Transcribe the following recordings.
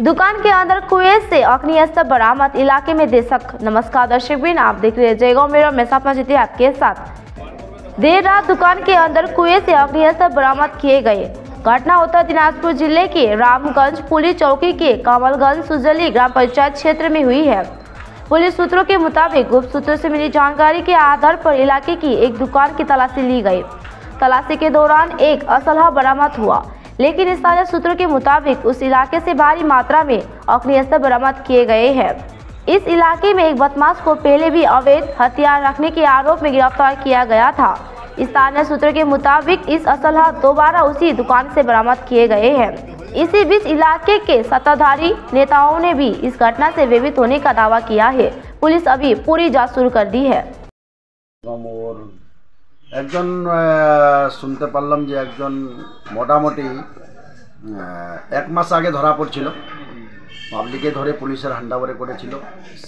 दुकान के अंदर कुएं से अग्निअस्त्र बरामद, इलाके में दहशत। नमस्कार दर्शक बिन, आप देख रहे हैं जयगांव मेरा, मैं सपना जीती आपके साथ। देर रात दुकान के अंदर कुएं से अग्निअस्त्र बरामद किए गए। घटना उत्तर दिनाजपुर जिले के रामगंज पुलिस चौकी के कमलगंज सुजली ग्राम पंचायत क्षेत्र में हुई है। पुलिस सूत्रों के मुताबिक गुप्त सूत्रों से मिली जानकारी के आधार पर इलाके की एक दुकान की तलाशी ली गई। तलाशी के दौरान एक असलहा बरामद हुआ, लेकिन स्थानीय सूत्रों के मुताबिक उस इलाके से भारी मात्रा में अग्निअस्त्र बरामद किए गए हैं। इस इलाके में एक बदमाश को पहले भी अवैध हथियार रखने के आरोप में गिरफ्तार किया गया था। स्थानीय सूत्रों के मुताबिक इस असलहा दोबारा उसी दुकान से बरामद किए गए हैं। इसी बीच इलाके के सत्ताधारी नेताओं ने भी इस घटना से भयभीत होने का दावा किया है। पुलिस अभी पूरी जांच शुरू कर दी है। একজন শুনতে পারলাম যে একজন মোটামুটি এক মাস আগে ধরা পড়ছিল, পাবলিকে ধরে পুলিশের হ্যান্ডওভারে করেছিল।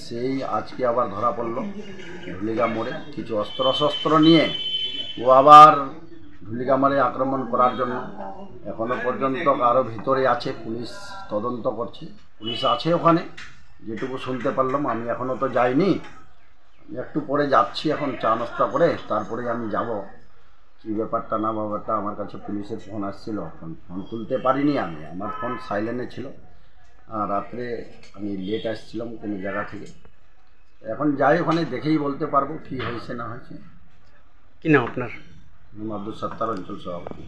সেই আজকে আবার ধরা পড়লো ঢুলিগা মোড়ে কিছু অস্ত্র নিয়ে। ও আবার ঢুলিগা মোড়ে আক্রমণ করার জন্য এখনও পর্যন্ত আরও ভিতরে আছে, পুলিশ তদন্ত করছে, পুলিশ আছে ওখানে যেটুকু শুনতে পারলাম। আমি এখনও তো যাইনি, একটু পরে যাচ্ছি, এখন চা নাস্তা করে তারপরে আমি যাব। কী ব্যাপারটা না ব্যাপারটা আমার কাছে পুলিশের ফোন আসছিল, ফোন তুলতে পারিনি আমি, আমার ফোন সাইলেন্টে ছিল। রাত্রে আমি লেট আসছিলাম কোনো জায়গা থেকে। এখন যাই, ওখানে দেখেই বলতে পারবো কী হয়েছে না হয়েছে। কি নাম আপনার? আব্দুল সত্তার, অঞ্চল সভাপতি।